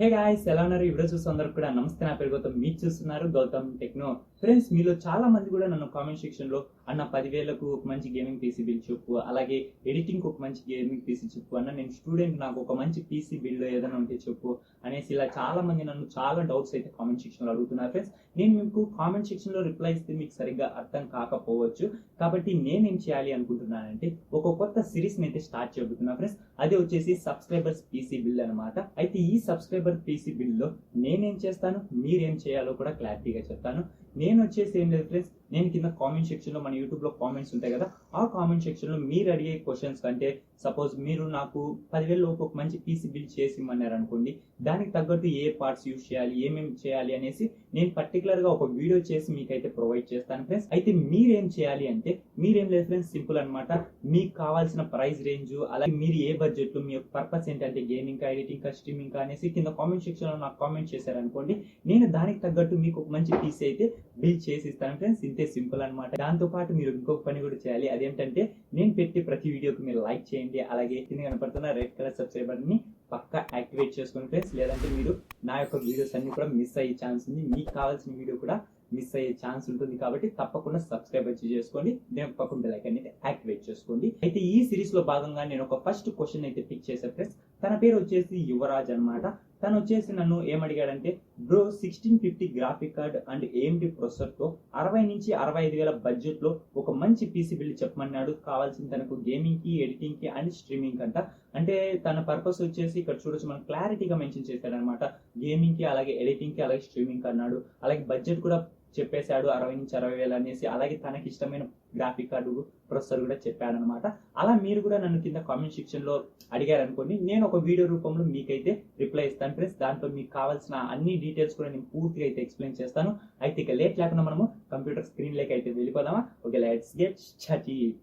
Hey guys, ఎలా ఉన్నారు? ఈ వీడియో చూస్తున్నారు కూడా నమస్తే. నా పేరు గౌతమ్, మీరు చూస్తున్నారు గౌతమ్ టెక్నో. ఫ్రెండ్స్, మీలో చాలా మంది కూడా నన్ను కామెంట్ సెక్షన్ లో అన్న 10,000కు ఒక మంచి గేమింగ్ పీసీ బిల్డ్ చెప్పు, అలాగే ఎడిటింగ్ ఒక మంచి గేమింగ్ పీసీ చెప్పు అన్న, నేను స్టూడెంట్, నాకు ఒక మంచి పీసీ బిల్డ్ ఏదైనా ఉంటే చెప్పు అనేసి ఇలా చాలా మంది నన్ను చాలా డౌట్స్ అయితే కామెంట్ సెక్షన్ లో అడుగుతున్నారు. ఫ్రెండ్స్, నేను మీకు కామెంట్ సెక్షన్ లో రిప్లై ఇస్తే మీకు సరిగ్గా అర్థం కాకపోవచ్చు, కాబట్టి నేనేం చేయాలి అనుకుంటున్నానంటే ఒక కొత్త సిరీస్ అయితే స్టార్ట్ చేయబోతున్నా ఫ్రెండ్స్. అది వచ్చేసి సబ్స్క్రైబర్స్ పీసీ బిల్డ్ అనమాట. అయితే ఈ సబ్స్క్రైబర్ పీసీ బిల్డ్ లో నేనేం చేస్తాను, మీరేం చేయాలో కూడా క్లారిటీగా చెప్తాను. నేను వచ్చేసి ఏం లేదు ఫ్రెండ్స్, నేను కింద కామెంట్ సెక్షన్ లో మన యూట్యూబ్ లో కామెంట్స్ ఉంటాయి కదా, ఆ కామెంట్ సెక్షన్ లో మీరు అడిగే క్వశ్చన్స్ కంటే సపోజ్ మీరు నాకు 10,000 లోపు ఒక మంచి పీసీ బిల్డ్ చేసి ఇమ్మన్నారు అనుకోండి, దానికి తగ్గట్టు ఏ పార్ట్స్ యూజ్ చేయాలి, ఏమేమి చేయాలి అనేసి నేను పర్టికులర్ గా ఒక వీడియో చేసి మీకైతే ప్రొవైడ్ చేస్తాను ఫ్రెండ్స్. అయితే మీరేం చేయాలి అంటే, మీరేం లేదు ఫ్రెండ్స్, సింపుల్ అనమాట. మీకు కావాల్సిన ప్రైస్ రేంజ్, అలాగే మీరు ఏ బడ్జెట్ లో, మీ యొక్క పర్పస్ ఏంటంటే గేమింగ్ కా, ఎడిటింగ్ కా, స్ట్రీమింగ్ కా అనేసి కింద కామెంట్ సెక్షన్ లో నాకు కామెంట్ చేశారనుకోండి, నేను దానికి తగ్గట్టు మీకు ఒక మంచి పీసీ అయితే బిల్డ్ చేసి ఇస్తాను ఫ్రెండ్స్. ఇంతే సింపుల్ అనమాట. దాంతో పాటు మీరు ఇంకొక పని కూడా చేయాలి. అదేంటంటే, నేను పెట్టే ప్రతి వీడియోకి మీరు లైక్ చేయండి, అలాగే కింద కనపడుతున్న రెడ్ కలర్ సబ్స్క్రైబర్ ని పక్కా యాక్టివేట్ చేసుకోండి ఫ్రెండ్స్. లేదంటే మీరు నా యొక్క వీడియోస్ అన్ని కూడా మిస్ అయ్యే ఛాన్స్ ఉంది, మీకు కావాల్సిన వీడియో కూడా మిస్ అయ్యే ఛాన్స్ ఉంటుంది. కాబట్టి తప్పకుండా సబ్స్క్రైబ్ చేసుకోండి, నేను పక్కన బెల్ ఐకాన్ అయితే యాక్టివేట్ చేసుకోండి. అయితే ఈ సిరీస్ లో భాగంగా నేను ఒక ఫస్ట్ క్వశ్చన్ అయితే పిక్ చేశాను ఫ్రెండ్స్. తన పేరు వచ్చేసి యువరాజ్ అనమాట. తను వచ్చేసి నన్ను ఏమడిగాడంటే, bro 1650 graphic card and AMD processor తో 60 నుంచి 65,000 బడ్జెట్ లో ఒక మంచి పీసీ బిల్డ్ చెప్పమన్నాడు. కావాల్సిన తనకు గేమింగ్ కి, ఎడిటింగ్ కి అండ్ స్ట్రీమింగ్ అంట. అంటే తన పర్పస్ వచ్చేసి ఇక్కడ చూడొచ్చు, మనం క్లారిటీగా మెన్షన్ చేశాడు అనమాట. గేమింగ్ కి, అలాగే ఎడిటింగ్ కి, అలాగే స్ట్రీమింగ్ కి అన్నాడు. అలాగే బడ్జెట్ కూడా చెప్పేశాడు, 60 నుంచి 60,000 అనేసి. అలాగే తనకి ఇష్టమైన గ్రాఫిక్ కార్డు, ప్రొసెసర్ కూడా చెప్పాడు అనమాట. అలా మీరు కూడా నన్ను కింద కామెంట్ సెక్షన్ లో అడిగారు అనుకోండి, నేను ఒక వీడియో రూపంలో మీకైతే రిప్లై ఇస్తాను ఫ్రెండ్స్. దాంట్లో మీకు కావాల్సిన అన్ని డీటెయిల్స్ కూడా నేను పూర్తిగా అయితే ఎక్స్ప్లెయిన్ చేస్తాను. అయితే ఇక లేట్ లేకుండా మనము కంప్యూటర్ స్క్రీన్ లోకి అయితే వెళ్ళిపోదామా? Okay, let's get started.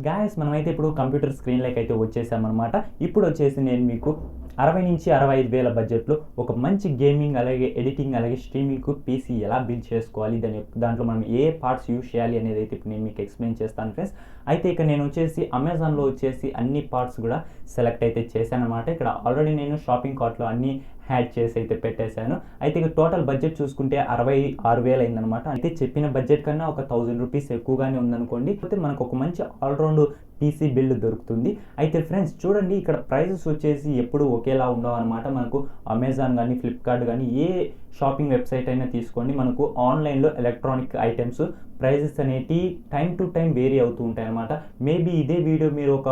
Guys, మనమైతే ఇప్పుడు కంప్యూటర్ స్క్రీన్ లైక్ అయితే వచ్చేసామన్నమాట. ఇప్పుడు వచ్చేసి నేను మీకు 60 నుంచి 65,000 బడ్జెట్లో ఒక మంచి గేమింగ్, అలాగే ఎడిటింగ్, అలాగే స్ట్రీమింగ్ పీసీ ఎలా బిల్డ్ చేసుకోవాలి, దాంట్లో మనం ఏ పార్ట్స్ యూజ్ చేయాలి అనేది అయితే ఇప్పుడు నేను మీకు ఎక్స్ప్లెయిన్ చేస్తాను ఫ్రెండ్స్. అయితే ఇక నేను వచ్చేసి అమెజాన్లో వచ్చేసి అన్ని పార్ట్స్ కూడా సెలెక్ట్ అయితే చేశాను అనమాట. ఇక్కడ ఆల్రెడీ నేను షాపింగ్ కార్ట్లో అన్ని యాడ్ చేసి అయితే పెట్టేశాను. అయితే ఇక టోటల్ బడ్జెట్ చూసుకుంటే 66,000 అయిందనమాట. అయితే చెప్పిన బడ్జెట్ కన్నా ఒక 1000 రూపీస్ ఎక్కువగానే ఉందనుకోండి. అయితే మనకు ఒక మంచి ఆల్రౌండ్ పీసీ బిల్డ్ దొరుకుతుంది. అయితే ఫ్రెండ్స్ చూడండి, ఇక్కడ ప్రైజెస్ వచ్చేసి ఎప్పుడు ఒకేలా ఉండవు అనమాట. మనకు అమెజాన్ కానీ, ఫ్లిప్కార్ట్ కానీ, ఏ షాపింగ్ వెబ్సైట్ అయినా తీసుకోండి, మనకు ఆన్లైన్లో ఎలక్ట్రానిక్ ఐటమ్స్ ప్రైజెస్ అనేవి టైం టు టైం వేరీ అవుతూ ఉంటాయి అనమాట. మేబీ ఇదే వీడియో మీరు ఒక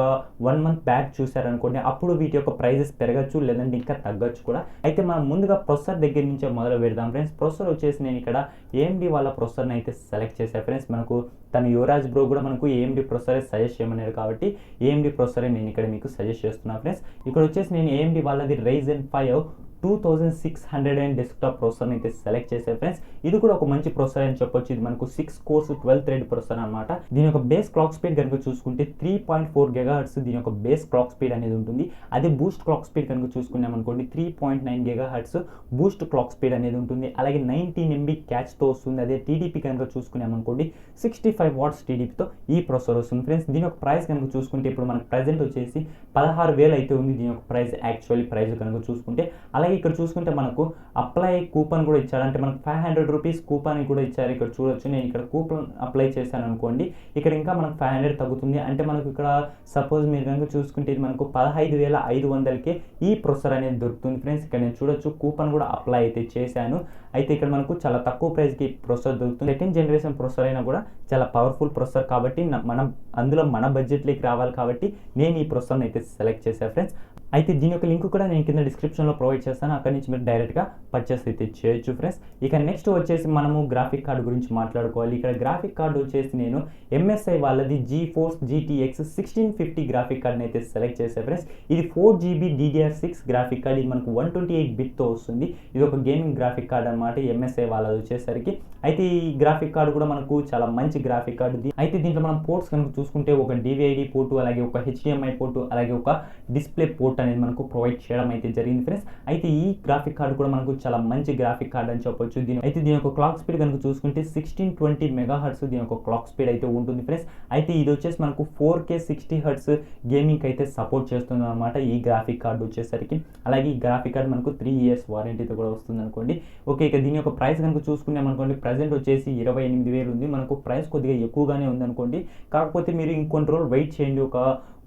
1 మంత్ బ్యాక్ చూసారనుకోండి, అప్పుడు వీటి యొక్క ప్రైజెస్ పెరగచ్చు, లేదంటే ఇంకా తగ్గచ్చు కూడా. అయితే మనం ముందుగా ప్రొసెసర్ దగ్గర నుంచే మొదలు పెడదాం ఫ్రెండ్స్. ప్రొసెసర్ వచ్చేసి నేను ఇక్కడ AMD వాళ్ళ ప్రొసెసర్ని అయితే సెలెక్ట్ చేశాను ఫ్రెండ్స్. మనకు తను యువరాజ్ బ్రో కూడా మనకు AMD ప్రొసెసరే సజెస్ట్ చేయమన్నారు, కాబట్టి AMD ప్రొసెసరే నేను ఇక్కడ మీకు సజెస్ట్ చేస్తున్నాను ఫ్రెండ్స్. ఇక్కడ వచ్చేసి నేను AMD వాళ్ళది Ryzen 5 2600 డెస్క్టాప్ ప్రొసెసర్ అయితే సెలెక్ట్ చేశాను ఫ్రెండ్స్. ఇది కూడా ఒక మంచి ప్రొసెసర్ అని చెప్పొచ్చు. ఇది మనకు 6 కోర్స్ 12 థ్రెడ్ ప్రొసెసర్ అనమాట. దీని యొక్క బేస్ క్లాక్ స్పీడ్ కనుక చూసుకుంటే 3.4 GHz దీని యొక్క బేస్ క్లాక్ స్పీడ్ అనేది ఉంటుంది. అదే బూస్ట్ క్లాక్ స్పీడ్ కనుక చూసుకున్నాం అనుకోండి, 3.9 GHz బూస్ట్ క్లాక్ స్పీడ్ అనేది ఉంటుంది. అలాగే 19 MB క్యాచ్తో వస్తుంది. అదే TDP కనుక చూసుకున్నాం అనుకోండి, 65 వాట్స్ TDPతో ఈ ప్రొసెసర్ వస్తుంది ఫ్రెండ్స్. దీని యొక్క ప్రైస్ కనుక చూసుకుంటే ఇప్పుడు మనకు ప్రెజెంట్ వచ్చేసి 16,000 అయితే ఉంది దీని యొక్క ప్రైస్, యాక్చువల్లీ ప్రైస్ కనుక చూసుకుంటే. అలాగే ఇక్కడ చూసుకుంటే మనకు అప్లై కూపన్ కూడా ఇచ్చారు, అంటే మనకు 500 రూపీస్ కూపన్ కూడా ఇచ్చారు. ఇక్కడ చూడొచ్చు, నేను ఇక్కడ కూపన్ అప్లై చేశాను అనుకోండి, ఇక్కడ ఇంకా మనకు 500 తగ్గుతుంది. అంటే మనకు ఇక్కడ సపోజ్ మీరు కనుక చూసుకుంటే ఇది మనకు 15,500కే ఈ ప్రొసెసర్ అనేది దొరుకుతుంది ఫ్రెండ్స్. ఇక్కడ నేను చూడొచ్చు, కూపన్ కూడా అప్లై అయితే చేశాను. అయితే ఇక్కడ మనకు చాలా తక్కువ ప్రైస్కి ప్రొసెసర్ దొరుకుతుంది. 2nd జనరేషన్ ప్రొసెసర్ అయినా కూడా చాలా పవర్ఫుల్ ప్రొసెసర్, కాబట్టి మనం అందులో మన బడ్జెట్లోకి రావాలి, కాబట్టి నేను ఈ ప్రొసెసర్ని అయితే సెలెక్ట్ చేశాను ఫ్రెండ్స్. అయితే దీని యొక్క లింక్ కూడా నేను కింద డిస్క్రిప్షన్లో ప్రొవైడ్ చేస్తాను, అక్కడి నుంచి మీరు డైరెక్ట్గా పర్చేస్ అయితే చేయొచ్చు ఫ్రెండ్స్. ఇక నెక్స్ట్ వచ్చేసి మనము గ్రాఫిక్ కార్డు గురించి మాట్లాడుకోవాలి. ఇక్కడ గ్రాఫిక్ కార్డు వచ్చేసి నేను MSI వాళ్ళది GeForce GTX 1650 గ్రాఫిక్ కార్డ్ని అయితే సెలెక్ట్ చేశాను ఫ్రెండ్స్. ఇది 4GB DDR6 గ్రాఫిక్ కార్డ్. ఇది మనకు 128 బిట్తో వస్తుంది. ఇది ఒక గేమింగ్ గ్రాఫిక్ కార్డ్ అనమాట. అనమాట, ఎంఎస్ఐ వాళ్ళది వచ్చేసరికి. అయితే ఈ గ్రాఫిక్ కార్డు కూడా మనకు చాలా మంచి గ్రాఫిక్ కార్డు. అయితే దీంట్లో మనం పోర్ట్స్ కనుక చూసుకుంటే ఒక డివిఐడి పోర్టు, అలాగే ఒక హెచ్డిఎంఐ పోర్టు, అలాగే ఒక డిస్ప్లే పోర్ట్ అనేది మనకు ప్రొవైడ్ చేయడం అయితే జరిగింది ఫ్రెండ్స్. అయితే ఈ గ్రాఫిక్ కార్డు కూడా మనకు చాలా మంచి గ్రాఫిక్ కార్డ్ అని చెప్పొచ్చు. దీని యొక్క క్లాక్ స్పీడ్ కనుక చూసుకుంటే 1620 మెగాహర్ట్స్ దీని యొక్క క్లాక్ స్పీడ్ అయితే ఉంటుంది ఫ్రెండ్స్. అయితే ఇది వచ్చేసి మనకు 4K 60 హర్ట్స్ గేమింగ్ అయితే సపోర్ట్ చేస్తుంది అనమాట ఈ గ్రాఫిక్ కార్డు వచ్చేసరికి. అలాగే ఈ గ్రాఫిక్ కార్డ్ మనకు 3 years వారంటీతో కూడా వస్తుంది అనుకోండి. ఓకే, ఇక దీని యొక్క ప్రైస్ కనుక చూసుకున్నాం అనుకోండి, ప్రెసెంట్ వచ్చేసి 28,000 ఉంది. మనకు ప్రైస్ కొద్దిగా ఎక్కువగానే ఉంది అనుకోండి. కాకపోతే మీరు ఇంకొన్ని రోజులు వెయిట్ చేయండి, ఒక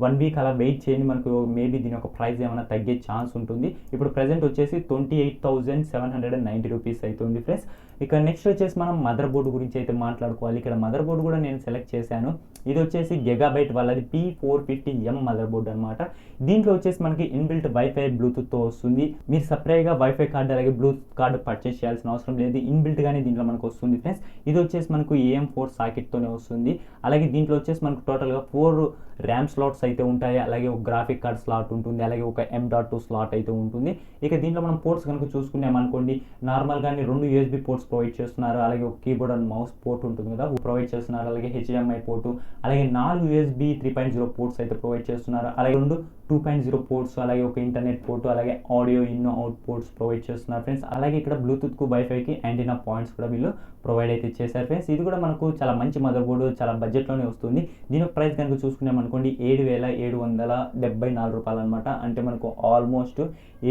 1 week అలా వెయిట్ చేయండి, మనకు మేబీ దీని యొక్క ప్రైస్ ఏమైనా తగ్గే ఛాన్స్ ఉంటుంది. ఇప్పుడు ప్రెసెంట్ వచ్చేసి 28,790 రూపీస్ అవుతుంది ఫ్రెండ్స్. ఇక నెక్స్ట్ వచ్చేసి మనం మదర్ బోర్డు గురించి అయితే మాట్లాడుకోవాలి. ఇక్కడ మదర్ బోర్డు కూడా నేను సెలెక్ట్ చేశాను. ఇది వచ్చేసి గిగాబైట్ వాళ్ళది P450M మదర్ బోర్డు అనమాట. దీంట్లో వచ్చేసి మనకి ఇన్బిల్ట్ వైఫై బ్లూటూత్తో వస్తుంది. మీరు సపరేట్గా వైఫై కార్డు అలాగే బ్లూటూత్ కార్డు పర్చేస్ చేయాల్సిన అవసరం లేదు, ఇన్బిల్ట్గానే దీంట్లో మనకు వస్తుంది ఫ్రెండ్స్. ఇది వచ్చేసి మనకు AM4 సాకెట్తోనే వస్తుంది. అలాగే దీంట్లో వచ్చేసి మనకు టోటల్గా 4 ర్యామ్ స్లాట్స్ అయితే ఉంటాయి, అలాగే ఒక గ్రాఫిక్ కార్డ్ స్లాట్ ఉంటుంది, అలాగే ఒక M.2 స్లాట్ అయితే ఉంటుంది. ఇక దీంట్లో మనం పోర్ట్స్ కనుక చూసుకున్నామనుకోండి, నార్మల్గానే 2 USB పోర్ట్స్ ప్రొవైడ్ చేస్తున్నారు, అలాగే ఒక కీబోర్డ్ అండ్ మౌస్ పోర్ట్ ఉంటుంది కదా ప్రొవైడ్ చేస్తున్నారు, అలాగే HDMI పోర్టు, అలాగే 4 USB 3.0 పోర్ట్స్ అయితే ప్రొవైడ్ చేస్తున్నారు, అలాగే 2 2.0 పోర్ట్స్, అలాగే ఒక ఇంటర్నెట్ పోర్టు, అలాగే audio in out ports provide చేస్తున్నారు ఫ్రెండ్స్. అలాగే ఇక్కడ బ్లూటూత్కు వైఫైకి యాంటీనా పాయింట్స్ కూడా వీళ్ళు ప్రొవైడ్ అయితే చేశారు ఫ్రెండ్స్. ఇది కూడా మనకు చాలా మంచి మదర్ బోర్డు, చాలా బడ్జెట్లోనే వస్తుంది. దీని ప్రైస్ కనుక చూసుకున్నామనుకోండి 7,774 రూపాయలు అనమాట. అంటే మనకు ఆల్మోస్ట్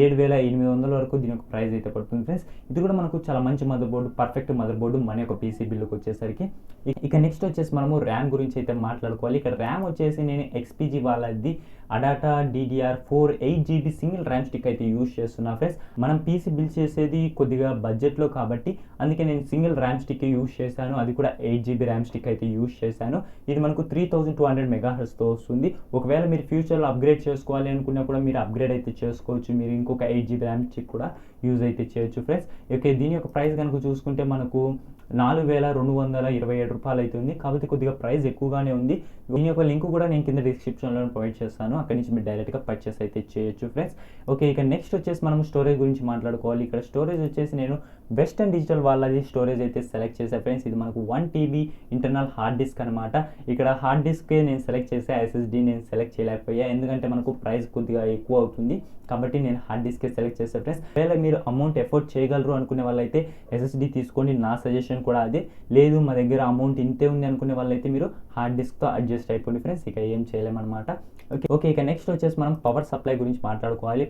7,800 వరకు దీని యొక్క ప్రైస్ అయితే పడుతుంది ఫ్రెండ్స్. ఇది కూడా మనకు చాలా మంచి mother board, perfect mother board మన యొక్క పీసీ బిల్లుకి వచ్చేసరికి. ఇక నెక్స్ట్ వచ్చేసి మనము ర్యామ్ గురించి అయితే మాట్లాడుకోవాలి. ఇక్కడ ర్యామ్ వచ్చేసి నేను ఎక్స్పీజీ వాళ్ళది అడాటా DDR4 8GB single RAM stick అయితే యూజ్ చేస్తున్నా ఫ్రెండ్స్. మనం పీసీ బిల్డ్ చేసేది కొద్దిగా బడ్జెట్లో కాబట్టి అందుకే నేను సింగిల్ ర్యామ్ స్టిక్ యూజ్ చేశాను, అది కూడా 8GB ర్యామ్ స్టిక్ అయితే యూజ్ చేశాను. ఇది మనకు 3200 మెగాహెర్ట్స్తో వస్తుంది. ఒకవేళ మీరు ఫ్యూచర్లో అప్గ్రేడ్ చేసుకోవాలి అనుకున్నా కూడా మీరు అప్గ్రేడ్ అయితే చేసుకోవచ్చు, మీరు ఇంకొక 8GB ర్యామ్ స్టిక్ కూడా యూజ్ అయితే చేయొచ్చు ఫ్రెండ్స్. ఓకే, దీని యొక్క ప్రైస్ కనుక చూసుకుంటే మనకు 4,227 రూపాయలు అవుతుంది. కాబట్టి కొద్దిగా ప్రైస్ ఎక్కువగానే ఉంది. దీని యొక్క లింక్ కూడా నేను కింద డిస్క్రిప్షన్లో ప్రొవైడ్ చేస్తాను, అక్కడి నుంచి మీరు డైరెక్ట్గా పర్చేస్ అయితే చేయొచ్చు ఫ్రెండ్స్. ఓకే, ఇక నెక్స్ట్ వచ్చేసి మనం స్టోరేజ్ గురించి మాట్లాడుకోవాలి. ఇక్కడ స్టోరేజ్ వచ్చేసి నేను వెస్టర్న్ డిజిటల్ వాళ్ళది స్టోరేజ్ అయితే సెలెక్ట్ చేశాను ఫ్రెండ్స్. ఇది మనకు 1 TB ఇంటర్నల్ హార్డ్ డిస్క్ అనమాట. ఇక్కడ హార్డ్ డిస్కే నేను సెలెక్ట్ చేసా, SSD నేను సెలెక్ట్ చేయలేకపోయా, ఎందుకంటే మనకు ప్రైస్ కొద్దిగా ఎక్కువ అవుతుంది కాబట్టి నేను హార్డ్ డిస్కే సెలెక్ట్ చేశాను ఫ్రెండ్స్. ఒకవేళ మీరు అమౌంట్ ఎఫోర్డ్ చేయగలరు అనుకునే వాళ్ళైతే SSD తీసుకోండి, నా సజెషన్ కూడా అదే. లేదు మా దగ్గర అమౌంట్ ఇంతే ఉంది అనుకునే వాళ్ళైతే మీరు హార్డ్ డిస్క్తో అడ్జస్ట్ అయిపోండి ఫ్రెండ్స్, ఇక ఏం చేయలేమన్నమాట. ఓకే, ఇక నెక్స్ట్ వచ్చేసి మనం పవర్ సప్లై గురించి మాట్లాడుకోవాలి.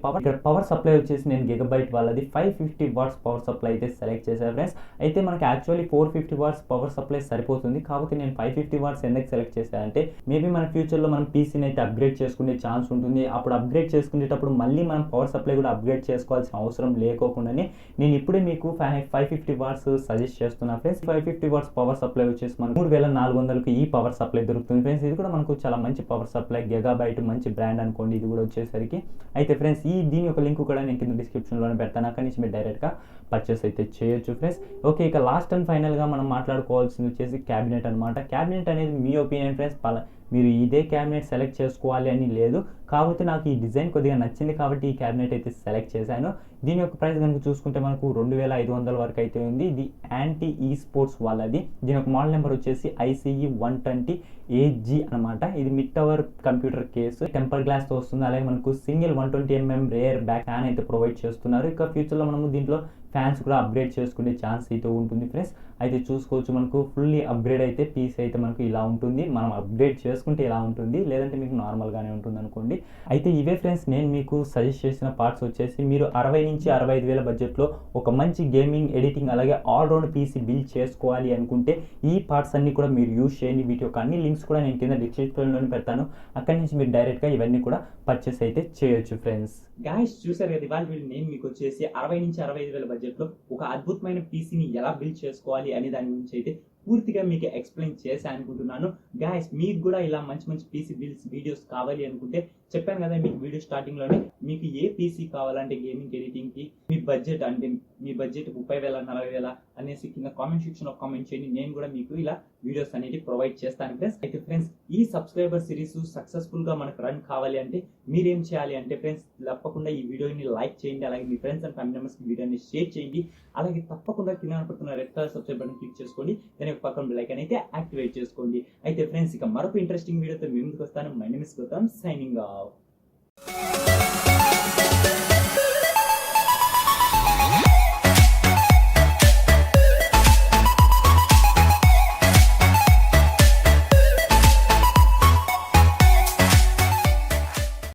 పవర్ సప్లై వచ్చేసి నేను గిగాబైట్ వాళ్ళది 550 వాట్స్ పవర్ సప్లై అయితే సెలెక్ట్ చేశాను ఫ్రెండ్స్. అయితే మనకి యాక్చువల్లీ 450 వాట్స్ పవర్ సప్లై సరిపోతుంది, కాబట్టి నేను 550 వాట్స్ ఎందుకు సెలెక్ట్ చేశానంటే మేబీ మన ఫ్యూచర్లో మనం పీసీని అయితే అప్గ్రేడ్ చేసుకునే ఛాన్స్ ఉంటుంది. అప్పుడు అప్గ్రేడ్ చేసుకునేటప్పుడు మళ్ళీ మనం పవర్ సప్లై కూడా అప్గ్రేడ్ చేసుకోవాల్సిన అవసరం లేకోకుండానే నేను ఇప్పుడే మీకు 550 వాట్స్ సజెస్ట్ చేస్తున్నా ఫ్రెండ్స్. 550 వాట్స్ పవర్ సప్లై వచ్చేసి మనకు 3,400కి ఈ పవర్ సప్లై దొరుకుతుంది ఫ్రెండ్స్. ఇది కూడా మనకు చాలా మంచి పవర్ సప్లై, గిగాబైట్ మంచి బ్రాండ్ అనుకోండి ఇది కూడా వచ్చేసరికి. అయితే ఫ్రెండ్స్ దీని యొక్క లింక్ కూడా నేను కింద డిస్క్రిప్షన్లోనే పెడతాను, అక్కడి నుంచి మీరు డైరెక్ట్గా పర్చేస్ అయితే చేయొచ్చు ఫ్రెండ్స్. ఓకే, ఇక లాస్ట్ అండ్ ఫైనల్గా మనం మాట్లాడుకోవాల్సింది వచ్చేసి క్యాబినెట్ అనమాట. క్యాబినెట్ అనేది మీ ఒపీనియన్ ఫ్రెండ్స్, మీరు ఇదే క్యాబినెట్ సెలెక్ట్ చేసుకోవాలి అని లేదు, కాకపోతే నాకు ఈ డిజైన్ కొద్దిగా నచ్చింది కాబట్టి ఈ క్యాబినెట్ అయితే సెలెక్ట్ చేశాను. దీని యొక్క ప్రైస్ కనుక చూసుకుంటే మనకు 2,500 వరకు అయితే ఉంది. ఇది యాంటీ ఈ స్పోర్ట్స్ వాళ్ళది. దీని యొక్క మోడల్ నెంబర్ వచ్చేసి ICE 120AG అనమాట. ఇది mid tower computer case, temper గ్లాస్తో వస్తుంది. అలాగే మనకు single 120mm rare back fan అయితే ప్రొవైడ్ చేస్తున్నారు. ఇక ఫ్యూచర్లో మనము దీంట్లో ఫ్యాన్స్ కూడా అప్గ్రేడ్ చేసుకునే ఛాన్స్ అయితే ఉంటుంది ఫ్రెండ్స్. అయితే చూసుకోవచ్చు, మనకు ఫుల్లీ అప్గ్రేడ్ అయితే పీస్ అయితే మనకు ఇలా ఉంటుంది, మనం అప్గ్రేడ్ చేసుకుంటే ఇలా ఉంటుంది, లేదంటే మీకు నార్మల్గానే ఉంటుంది అనుకోండి. అయితే ఇవే ఫ్రెండ్స్ నేను మీకు సజెస్ట్ చేసిన పార్ట్స్ వచ్చేసి మీరు 60 నుంచి 65,000 బడ్జెట్లో ఒక మంచి గేమింగ్, ఎడిటింగ్ అలాగే ఆల్రౌండ్ పీసీ బిల్డ్ చేసుకోవాలి అనుకుంటే ఈ పార్ట్స్ అన్ని కూడా మీరు యూజ్ చేయండి. వీటి యొక్క అన్ని లింక్స్ కూడా నేను కింద డిస్క్రిప్షన్లోనే పెడతాను, అక్కడి నుంచి మీరు డైరెక్ట్గా ఇవన్నీ కూడా పర్చేస్ అయితే చేయొచ్చు ఫ్రెండ్స్. గాయస్ చూసారు కదా, ఇవాళ నేను మీకు వచ్చేసి 60 నుంచి 65,000 బడ్జెట్లో ఒక అద్భుతమైన పీసీని ఎలా బిల్డ్ చేసుకోవాలి అనే దాని గురించి అయితే పూర్తిగా మీకు ఎక్స్ప్లెయిన్ చేశాను అనుకుంటున్నాను. గాయస్ మీకు కూడా ఇలా మంచి మంచి పీసీ బిల్డ్స్ వీడియోస్ కావాలి అనుకుంటే చెప్పాను కదా మీకు వీడియో స్టార్టింగ్లోనే, మీకు ఏ పీసీ కావాలంటే గేమింగ్ ఎడిటింగ్కి మీ బడ్జెట్ 30,000 40,000 అనేసి కింద కామెంట్ సెక్షన్లో కామెంట్ చేయండి. నేను కూడా మీకు ఇలా వీడియోస్ అనేది ప్రొవైడ్ చేస్తాను ఫ్రెండ్స్. అయితే ఫ్రెండ్స్ ఈ సబ్స్క్రైబర్ సిరీస్ సక్సెస్ఫుల్గా మనకు రన్ కావాలి అంటే మీరేం చేయాలి అంటే ఫ్రెండ్స్, తప్పకుండా ఈ వీడియోని లైక్ చేయండి, అలాగే మీ ఫ్రెండ్స్ అండ్ ఫ్యామిలీ మెంబర్స్కి వీడియోని షేర్ చేయండి, అలాగే తప్పకుండా కింద కనపడుతున్న red colour subscribe button click చేసుకోండి, దాని పక్కన బెల్ ఐకాన్ అయితే యాక్టివేట్ చేసుకోండి. అయితే ఫ్రెండ్స్ ఇక మరొక ఇంట్రెస్టింగ్ వీడియోతో మీ ముందుకు వస్తాను. My name is Gautam, signing of.